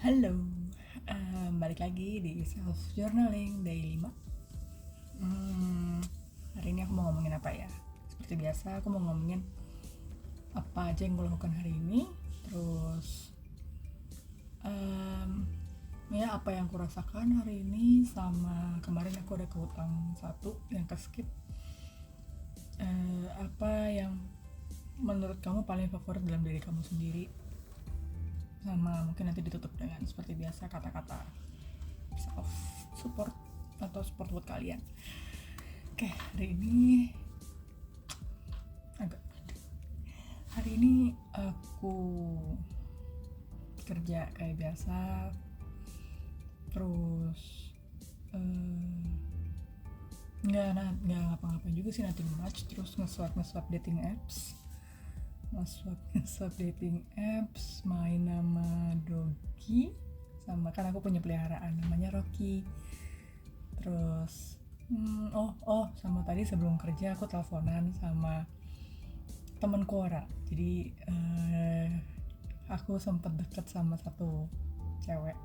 Halo, balik lagi di Self Journaling Day 5. Hari ini aku mau ngomongin apa ya? Seperti biasa aku mau ngomongin apa aja yang gue lakukan hari ini. Terus ya apa yang aku rasakan hari ini. Sama kemarin aku ada kehutang satu yang ke skip. Apa yang menurut kamu paling favorit dalam diri kamu sendiri? Sama mungkin nanti ditutup dengan seperti biasa kata-kata self support atau support buat kalian. Oke, hari ini aku kerja kayak biasa. Terus nggak ngapa-ngapain juga sih, nothing much. Terus nge-swap dating apps, main nama Dogi, sama kan aku punya peliharaan namanya Rocky. Terus sama tadi sebelum kerja aku teleponan sama temen Quora. Jadi aku sempet deket sama satu cewek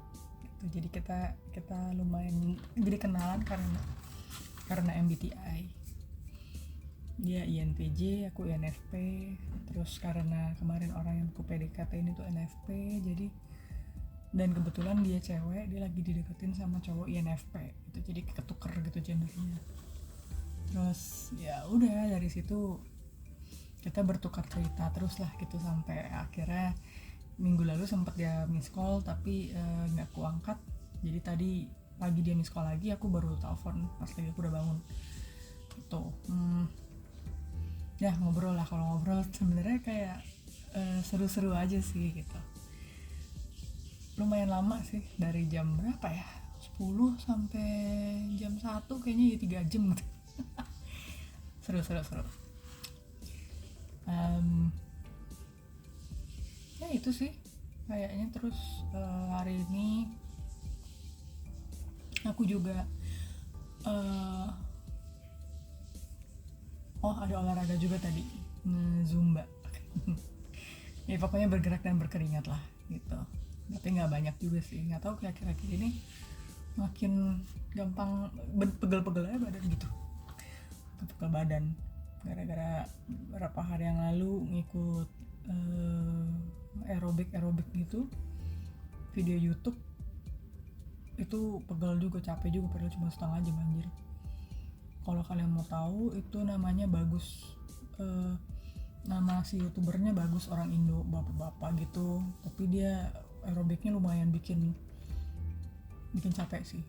gitu. Jadi kita lumayan jadi kenalan karena MBTI. Dia INTJ, aku INFP. Terus karena kemarin orang yang aku PDKT ini tuh NFP, jadi dan kebetulan dia cewek, dia lagi dideketin sama cowok INFP gitu, jadi ketuker gitu gendernya. Terus ya udah dari situ kita bertukar cerita terus lah gitu, sampai akhirnya minggu lalu sempat dia miss call tapi nggak aku angkat. Jadi tadi pagi dia miss call lagi, aku baru telepon pas lagi aku udah bangun gitu. Ya ngobrol lah, kalau ngobrol sebenarnya kayak seru-seru aja sih gitu. Lumayan lama sih, dari jam berapa ya, 10 sampai jam 1 kayaknya, ya 3 jam gitu. Seru. Ya itu sih kayaknya. Terus hari ini aku juga ada olahraga juga tadi, Zumba. Ya pokoknya bergerak dan berkeringat lah gitu. Tapi nggak banyak juga sih, nggak tahu akhir-akhir ini makin gampang pegel-pegel aja badan gitu, pegel badan gara-gara beberapa hari yang lalu ngikut aerobik gitu, video YouTube. Itu pegel juga, capek juga, padahal cuma setengah jam anjir. Kalau kalian mau tahu, itu namanya Bagus, nama si youtubernya Bagus, orang Indo, bapak-bapak gitu. Tapi dia aerobiknya lumayan bikin capek sih.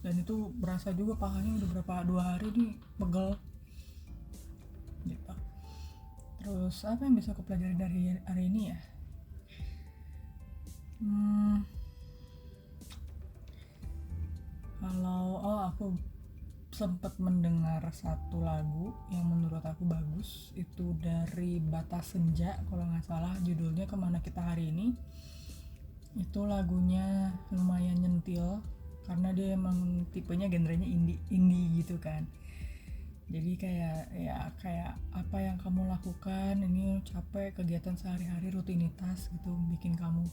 Dan itu berasa juga pahanya udah 2 hari nih pegel gitu. Terus apa yang bisa aku pelajari dari hari ini ya? Kalau aku sempat mendengar satu lagu yang menurut aku bagus, itu dari Batas Senja kalau nggak salah judulnya, Kemana Kita Hari Ini. Itu lagunya lumayan nyentil karena dia emang tipenya genrenya indie gitu kan. Jadi kayak apa yang kamu lakukan ini, capek, kegiatan sehari-hari, rutinitas gitu, bikin kamu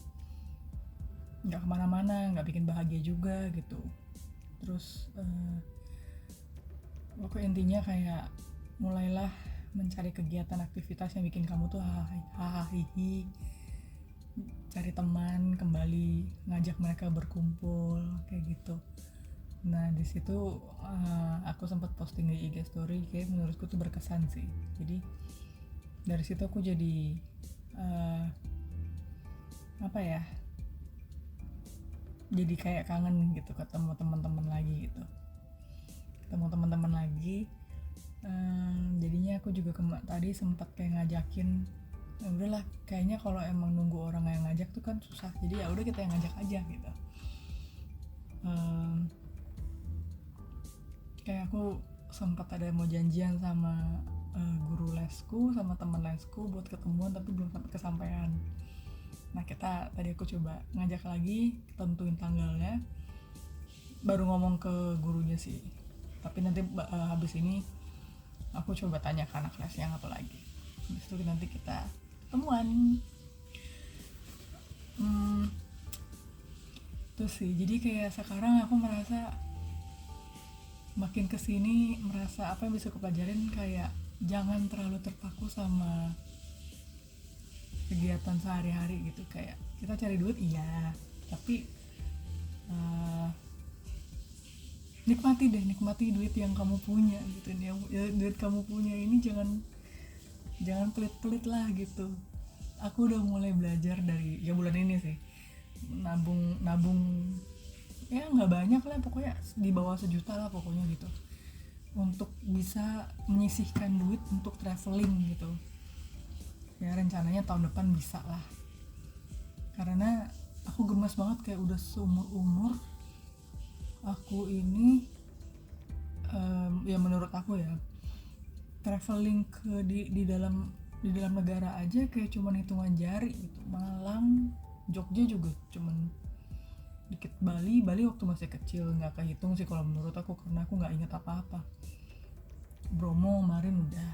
nggak kemana-mana, nggak bikin bahagia juga gitu. Terus pokoknya intinya kayak mulailah mencari kegiatan aktivitas yang bikin kamu tuh hahaha, cari teman kembali, ngajak mereka berkumpul kayak gitu. Nah di situ aku sempat posting di IG story, kayak menurutku tuh berkesan sih. Jadi dari situ aku jadi jadi kayak kangen gitu, ketemu teman-teman lagi. Jadinya aku juga tadi sempat kayak ngajakin, ya udahlah, kayaknya kalau emang nunggu orang yang ngajak tuh kan susah, jadi ya udah kita yang ngajak aja gitu. Kayak aku sempat ada mau janjian sama guru lesku, sama teman lesku buat ketemuan, tapi belum sampai kesampaian. Nah tadi aku coba ngajak lagi, tentuin tanggalnya, baru ngomong ke gurunya sih. Tapi nanti habis ini aku coba tanya ke anak les yang satu lagi. Habis itu nanti kita ketemuan. Itu sih, jadi kayak sekarang aku merasa makin kesini merasa apa yang bisa aku pelajarin kayak jangan terlalu terpaku sama kegiatan sehari-hari gitu. Kayak kita cari duit iya, tapi eh, nikmati duit yang kamu punya gitu. Duit kamu punya ini jangan pelit-pelit lah gitu. Aku udah mulai belajar dari ya bulan ini sih, nabung nabung ya nggak banyak lah, pokoknya di bawah 1 juta lah pokoknya gitu, untuk bisa menyisihkan duit untuk traveling gitu. Ya rencananya tahun depan bisa lah, karena aku gemas banget kayak udah seumur umur aku ini ya menurut aku ya, traveling ke di dalam negara aja kayak cuman hitungan jari gitu. Malang, Jogja juga cuman dikit. Bali waktu masih kecil nggak kehitung sih kalau menurut aku, karena aku nggak ingat apa-apa. Bromo kemarin udah,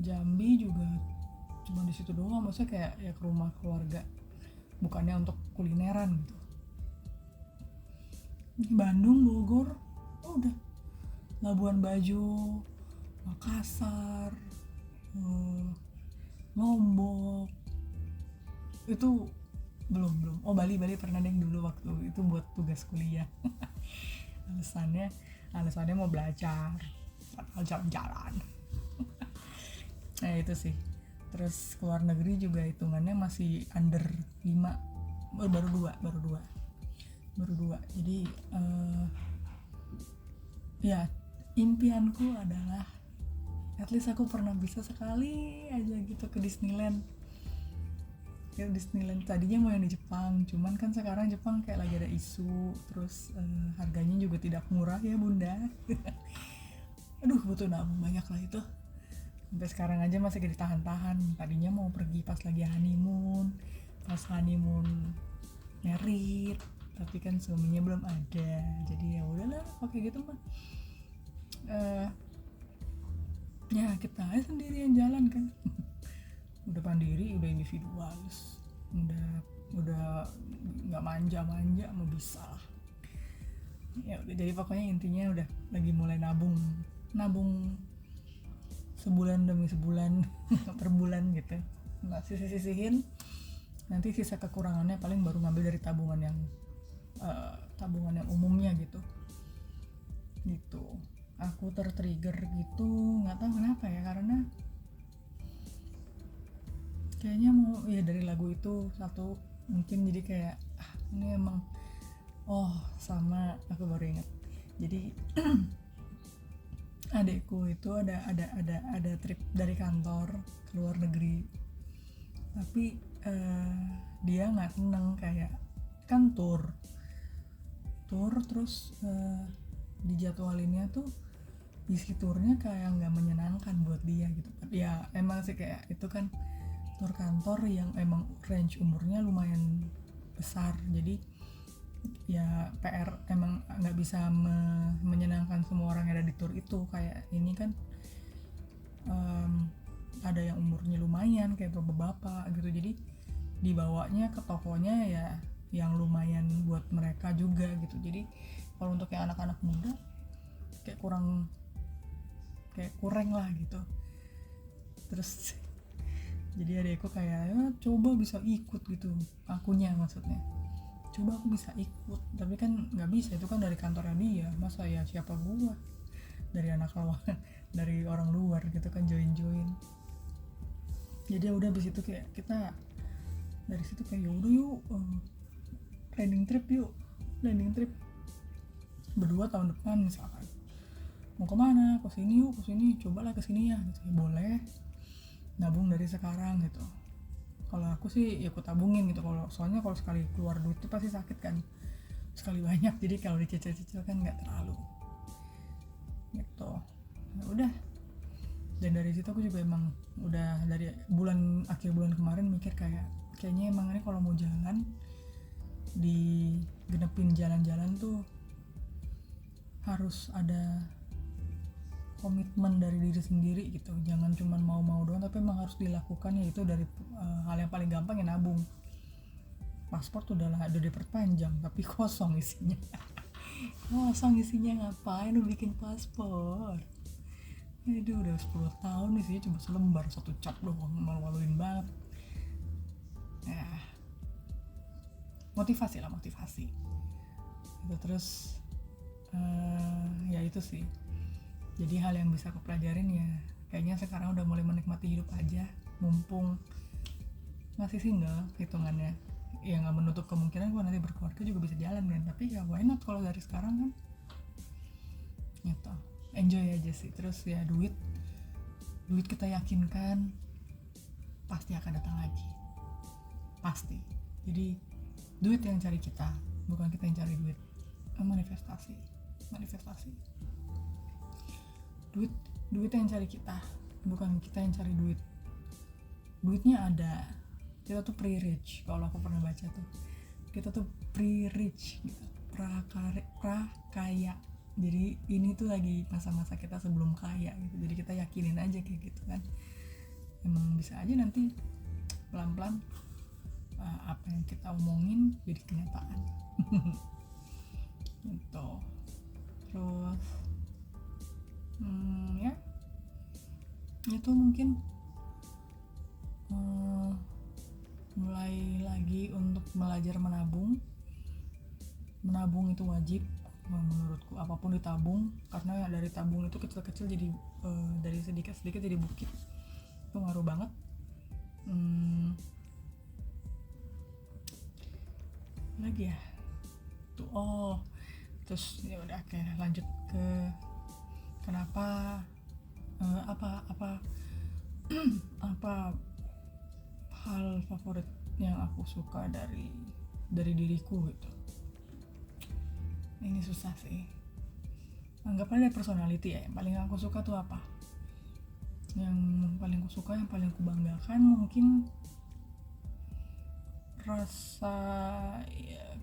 Jambi juga cuma di situ doang, maksudnya kayak ya ke rumah keluarga, bukannya untuk kulineran gitu. Bandung, Bogor, udah. Labuan Bajo, Makassar, Lombok, itu belum. Oh Bali pernah deh dulu waktu itu buat tugas kuliah. alasannya mau belajar, jalan-jalan. Nah itu sih. Terus keluar negeri juga hitungannya masih under 5, baru dua. Jadi ya impianku adalah at least aku pernah bisa sekali aja gitu ke Disneyland. Tadinya mau yang di Jepang, cuman kan sekarang Jepang kayak lagi ada isu, terus harganya juga tidak murah ya bunda. Aduh butuh nabung banyak lah itu, sampai sekarang aja masih ditahan-tahan. Tadinya mau pergi pas lagi honeymoon merit, tapi kan suaminya belum ada, jadi ya udahlah pakai gitu mah. Ya kita aja sendiri yang jalan kan. Udah mandiri, udah individualis, udah nggak manja mau bisa lah. Ya udah, jadi pokoknya intinya udah lagi mulai nabung sebulan demi sebulan per bulan gitu. Nah sisihin, nanti sisa kekurangannya paling baru ngambil dari tabungan yang umumnya gitu. Aku tertrigger gitu, nggak tahu kenapa ya, karena kayaknya mau ya dari lagu itu satu mungkin, jadi kayak ini emang sama aku baru ingat. Jadi adekku itu ada trip dari kantor ke luar negeri, tapi dia nggak seneng, kayak kan tour terus dijadwalinnya tuh isi turnya kayak nggak menyenangkan buat dia gitu. Ya emang sih kayak itu kan tur kantor yang emang range umurnya lumayan besar, jadi ya PR emang nggak bisa menyenangkan semua orang yang ada di tur itu. Kayak ini kan ada yang umurnya lumayan kayak bapak-bapak gitu, jadi dibawanya ke tokonya ya yang lumayan buat mereka juga gitu. Jadi kalau untuk yang anak-anak muda kayak kurang lah gitu. Terus jadi adekku kayak coba bisa ikut gitu, akunya maksudnya coba aku bisa ikut, tapi kan nggak bisa, itu kan dari kantornya dia, masa ya siapa gua dari anak luar dari orang luar gitu kan join. Jadi udah abis itu kayak kita dari situ kayak yaudah yuk planning trip berdua tahun depan misalkan, mau kemana, ke sini, cobalah ke sini ya gitu. Boleh, nabung dari sekarang gitu. Kalau aku sih ya aku tabungin gitu, soalnya kalau sekali keluar duit itu pasti sakit kan, sekali banyak, jadi kalau dicicil kan nggak terlalu gitu. Nah, udah, dan dari situ aku juga emang udah dari akhir bulan kemarin mikir kayaknya emang ini kalau mau jalan digenepin jalan-jalan tuh harus ada komitmen dari diri sendiri gitu, jangan cuma mau doang, tapi emang harus dilakukan. Yaitu dari hal yang paling gampang ya nabung paspor tuh udah diperpanjang tapi kosong isinya. Ngapain lu bikin paspor? Aduh, udah 10 tahun isinya cuma selembar, satu cap doang, malu-maluin banget. Ya, motivasi itu. Terus ya itu sih, jadi hal yang bisa aku pelajarin ya kayaknya sekarang udah mulai menikmati hidup aja, mumpung masih single hitungannya. Ya nggak menutup kemungkinan gue nanti berkeluarga juga bisa jalan kan, tapi ya why not kalau dari sekarang kan gitu, enjoy aja sih. Terus ya duit kita yakinkan pasti akan datang lagi, pasti. Jadi duit yang cari kita, bukan kita yang cari duit. Manifestasi duit yang cari kita, bukan kita yang cari duit. Duitnya ada, kita tuh pre-rich. Kalau aku pernah baca tuh, kita tuh pre-rich gitu, prakaya. Jadi ini tuh lagi masa-masa kita sebelum kaya gitu. Jadi kita yakinin aja kayak gitu kan, emang bisa aja nanti pelan-pelan apa yang kita omongin jadi kenyataan. Gitu. Terus ya itu mungkin mulai lagi untuk belajar menabung itu wajib menurutku. Apapun ditabung, karena dari tabung itu kecil-kecil jadi dari sedikit-sedikit jadi bukit. Itu ngaruh banget. Lagi ya tuh, terus ya udah, oke, lanjut ke kenapa apa hal favorit yang aku suka dari diriku gitu. Ini susah sih, anggapnya dari personality ya. Yang paling aku suka tuh apa, yang paling aku suka, yang paling aku banggakan mungkin rasa ya,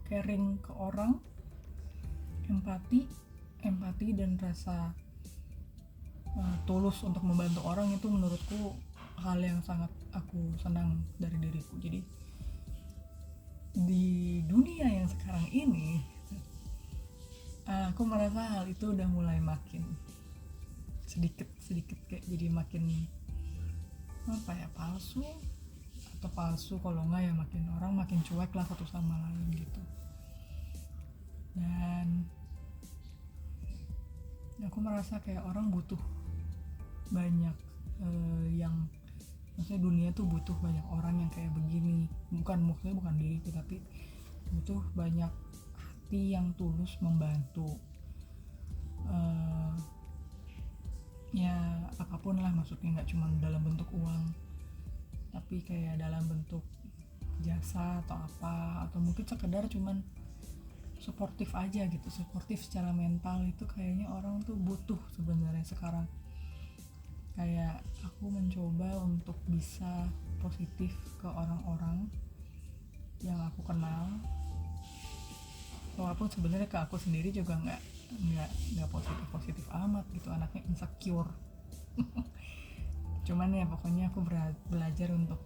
caring ke orang, empati dan rasa tulus untuk membantu orang. Itu menurutku hal yang sangat aku senang dari diriku. Jadi di dunia yang sekarang ini aku merasa hal itu udah mulai makin sedikit kayak jadi makin palsu kalau enggak ya makin orang makin cuek lah satu sama lain gitu. Dan aku merasa kayak orang butuh banyak yang, maksudnya dunia tuh butuh banyak orang yang kayak begini. Bukan diriku, tapi butuh banyak hati yang tulus membantu. Ya apapun lah, maksudnya nggak cuma dalam bentuk uang, tapi kayak dalam bentuk jasa atau apa, atau mungkin sekedar cuman suportif aja gitu. Suportif secara mental itu kayaknya orang tuh butuh sebenarnya sekarang. Kayak aku mencoba untuk bisa positif ke orang-orang yang aku kenal, walaupun sebenarnya ke aku sendiri juga nggak positif amat gitu, anaknya insecure. Cuman ya pokoknya aku belajar untuk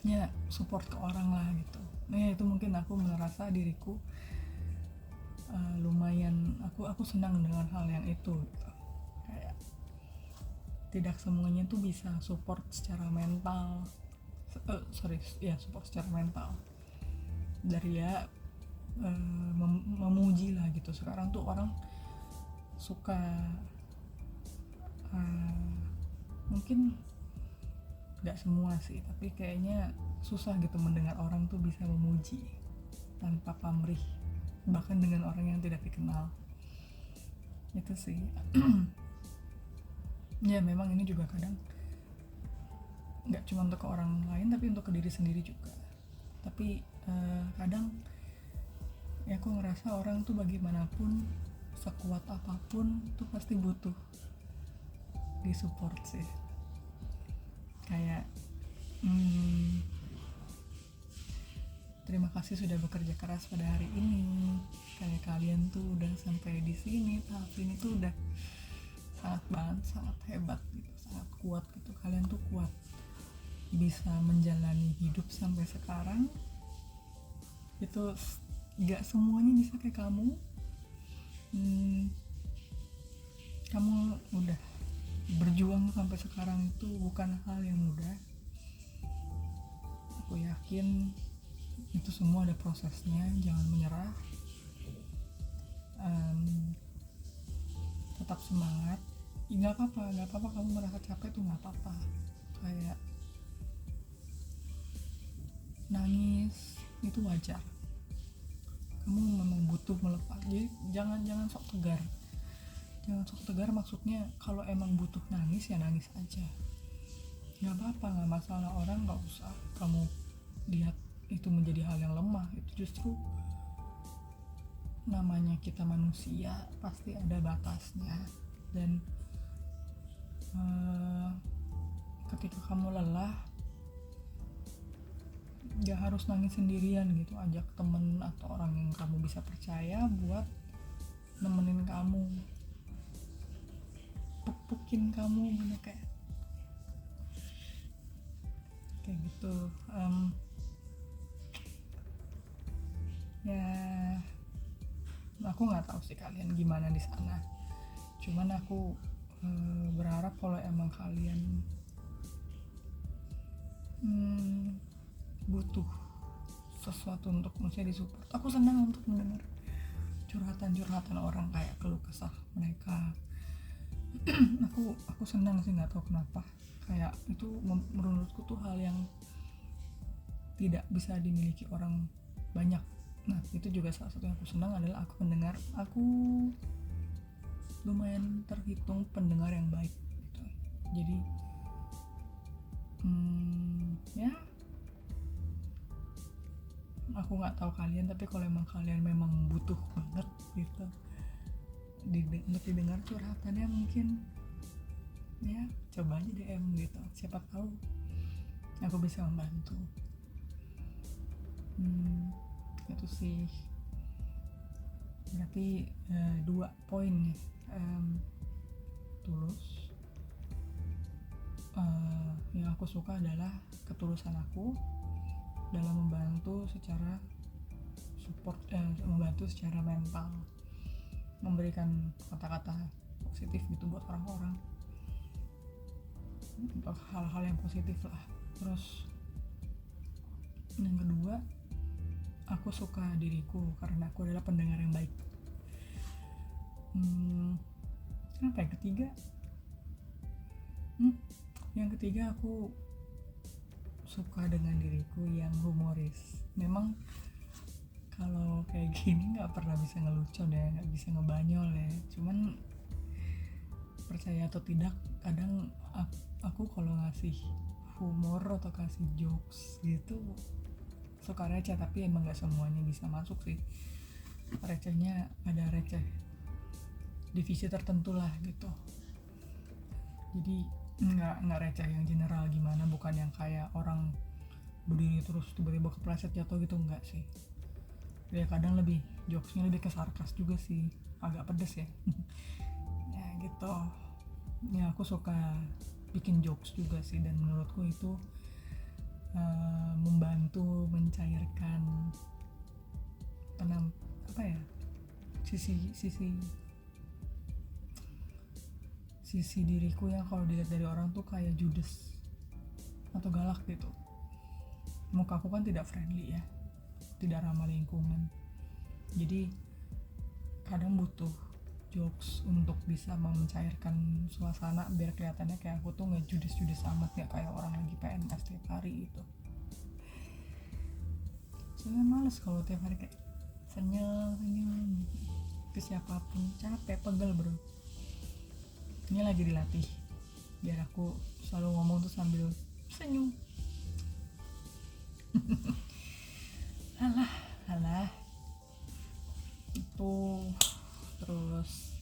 ya support ke orang lah gitu. Ya itu mungkin aku merasa diriku lumayan, aku senang dengan hal yang itu gitu. Kayak tidak semuanya tuh bisa support secara mental, support secara mental dari ya memuji lah gitu. Sekarang tuh orang suka mungkin nggak semua sih, tapi kayaknya susah gitu mendengar orang tuh bisa memuji tanpa pamrih, bahkan dengan orang yang tidak dikenal. Itu sih. Ya memang ini juga kadang nggak cuma untuk ke orang lain, tapi untuk ke diri sendiri juga. Tapi kadang ya aku ngerasa orang tuh bagaimanapun, sekuat apapun tuh pasti butuh disupport sih. Kayak terima kasih sudah bekerja keras pada hari ini. Kayak kalian tuh udah sampai di sini, tahap ini tuh udah sangat hebat gitu, sangat kuat gitu. Kalian tuh kuat. bisa menjalani hidup sampai sekarang. Itu gak semuanya bisa kayak kamu. Kamu udah berjuang sampai sekarang, itu bukan hal yang mudah. Aku yakin itu semua ada prosesnya. Jangan menyerah, tetap semangat. Nggak apa-apa kamu merasa capek tuh, nggak apa-apa. Kayak nangis itu wajar, kamu memang butuh melepas. Jadi jangan sok tegar. Maksudnya kalau emang butuh nangis ya nangis aja, nggak apa-apa, nggak masalah. Orang nggak usah kamu lihat itu menjadi hal yang lemah. Itu justru namanya kita manusia, pasti ada batasnya. Dan ketika kamu lelah, gak harus nangis sendirian gitu. Ajak temen atau orang yang kamu bisa percaya buat nemenin kamu, puk-pukin kamu gitu, kayak gitu. Ya aku nggak tahu sih kalian gimana di sana, cuman aku berharap kalau emang kalian butuh sesuatu untuk maksudnya disupport, aku senang untuk mendengar curhatan orang, kayak keluh kesah mereka. aku senang sih, nggak tahu kenapa, kayak itu menurutku tuh hal yang tidak bisa dimiliki orang banyak. Nah itu juga salah satu yang aku senang adalah aku mendengar, aku lumayan terhitung pendengar yang baik gitu. Jadi ya aku nggak tahu kalian, tapi kalau emang kalian memang butuh banget gitu untuk didengar curhatannya, mungkin ya coba aja DM gitu, siapa tahu aku bisa membantu. Itu sih berarti 2 poin nih. Tulus, yang aku suka adalah ketulusan aku dalam membantu secara support, membantu secara mental, memberikan kata-kata positif gitu buat orang-orang, untuk hal-hal yang positif lah. Terus yang kedua, aku suka diriku karena aku adalah pendengar yang baik. Apa yang ketiga? Yang ketiga, aku suka dengan diriku yang humoris. Memang kalau kayak gini nggak pernah bisa ngelucu deh, nggak bisa ngebanyol ya. Cuman percaya atau tidak, kadang aku kalau ngasih humor atau kasih jokes gitu suka receh, tapi emang nggak semuanya bisa masuk sih. Recehnya ada receh divisi tertentu lah gitu. Jadi nggak receh yang general gimana, bukan yang kayak orang berdiri terus tiba-tiba kepleset jatuh gitu, enggak sih. Ya kadang lebih jokesnya lebih ke sarkas juga sih, agak pedes ya. Ya gitu. Ya aku suka bikin jokes juga sih, dan menurutku itu membantu mencairkan sisi diriku yang kalau dilihat dari orang tuh kayak judes atau galak gitu. Muka aku kan tidak friendly ya, tidak ramah lingkungan, jadi kadang butuh jokes untuk bisa mencairkan suasana biar kelihatannya kayak aku tuh nggak judes amat, nggak kayak orang lagi PNS tiap hari gitu. Soalnya males kalau tiap hari kayak senyum ke siapapun, capek, pegel bro. Ini lagi dilatih biar aku selalu ngomong tuh sambil senyum. Alah itu. Terus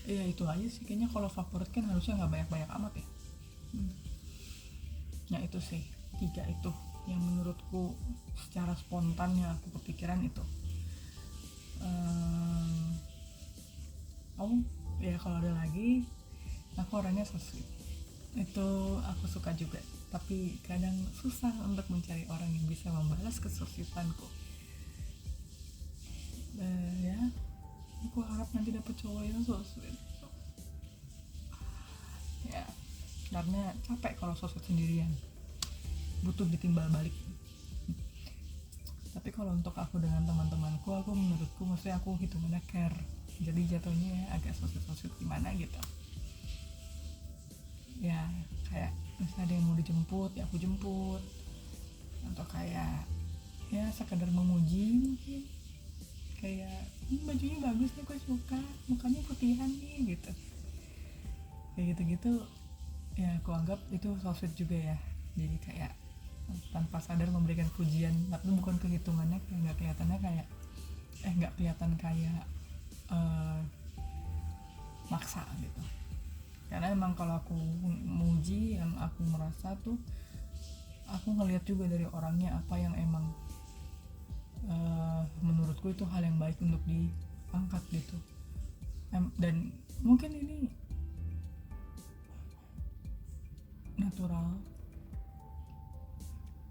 ya itu aja sih kayaknya. Kalau favorit kan harusnya nggak banyak amat ya. Ya itu sih 3 itu yang menurutku secara spontan yang aku kepikiran itu. Ya kalau ada lagi, aku orangnya so sweet. itu aku suka juga, tapi kadang susah untuk mencari orang yang bisa membalas kesosipanku. Ya, aku harap nanti dapet cowok yang so sweet ya, karena capek kalau sosmed sendirian, butuh ditimbal balik. Tapi kalau untuk aku dengan teman-temanku, aku menurutku maksudnya aku hitungannya care, jadi jatuhnya agak sosmed gimana gitu ya, kayak misalnya ada yang mau dijemput ya aku jemput, atau kayak ya sekedar memuji mungkin, kayak bajunya bagus nih, gue suka, mukanya putihan nih gitu, kayak gitu-gitu ya aku anggap itu sosmed juga ya. Jadi kayak tanpa sadar memberikan pujian, tapi bukan kehitungannya kayak nggak kelihatannya kayak nggak kelihatan kayak maksa gitu. Karena emang kalau aku muji, yang aku merasa tuh aku ngelihat juga dari orangnya apa yang emang menurutku itu hal yang baik untuk diangkat gitu. Dan mungkin ini natural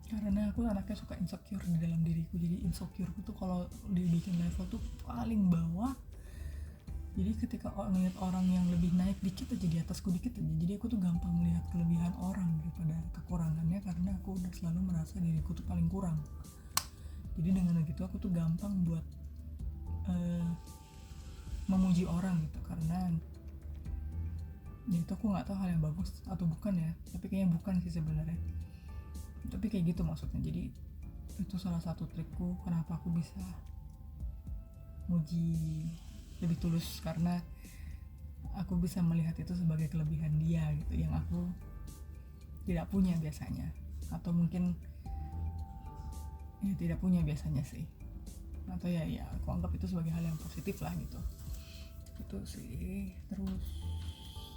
karena aku anaknya suka insecure di dalam diriku. Jadi insecureku tuh kalau dibikin level tuh paling bawah. Jadi ketika ngeliat orang yang lebih naik dikit aja, di atasku dikit aja, jadi aku tuh gampang melihat kelebihan orang daripada kekurangannya, karena aku udah selalu merasa diriku tuh paling kurang. Jadi dengan begitu aku tuh gampang buat memuji orang gitu, karena ya itu aku nggak tahu hal yang bagus atau bukan ya, tapi kayaknya bukan sih sebenarnya, tapi kayak gitu maksudnya. Jadi itu salah satu trikku kenapa aku bisa muji lebih tulus, karena aku bisa melihat itu sebagai kelebihan dia gitu, yang aku tidak punya biasanya, atau mungkin ya tidak punya biasanya sih, atau ya aku anggap itu sebagai hal yang positif lah gitu. Itu sih. Terus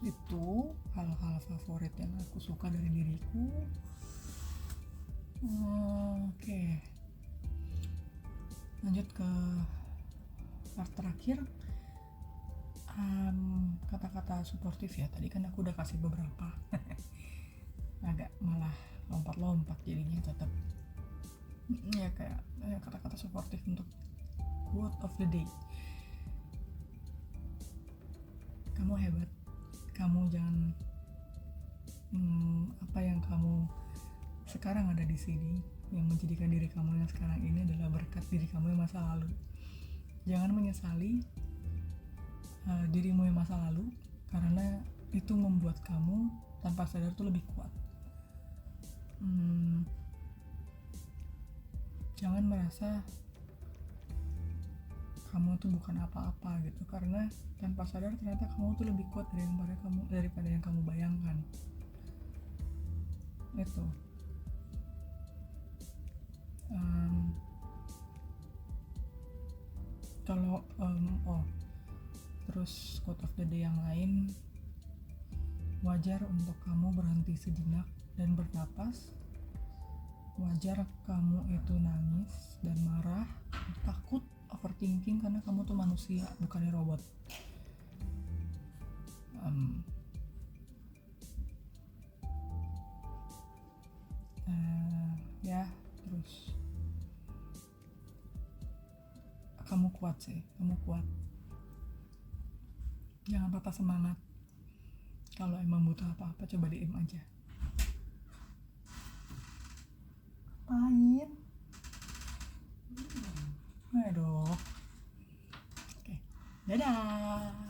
itu hal-hal favorit yang aku suka dari diriku. Oke. Lanjut ke part terakhir, kata-kata suportif ya. Tadi kan aku udah kasih beberapa agak malah lompat-lompat jadinya, tetap ya kayak kata-kata suportif untuk quote of the day. Kamu hebat, kamu jangan apa yang kamu sekarang ada di sini, yang menjadikan diri kamu yang sekarang ini adalah berkat diri kamu yang masa lalu. Jangan menyesali dirimu yang masa lalu, karena itu membuat kamu tanpa sadar tuh lebih kuat. Jangan merasa kamu tuh bukan apa-apa gitu, karena tanpa sadar ternyata kamu tuh lebih kuat daripada yang kamu bayangkan. Itu kalau terus quote of the day yang lain, wajar untuk kamu berhenti sejenak dan bernapas. Wajar kamu itu nangis dan marah, takut, overthinking, karena kamu tuh manusia, bukannya robot. Ya, terus kamu kuat sih, kamu kuat. Jangan patah semangat. Kalau emang butuh apa-apa, coba diem aja. Ngapain? Aduh. Oke. Dadah.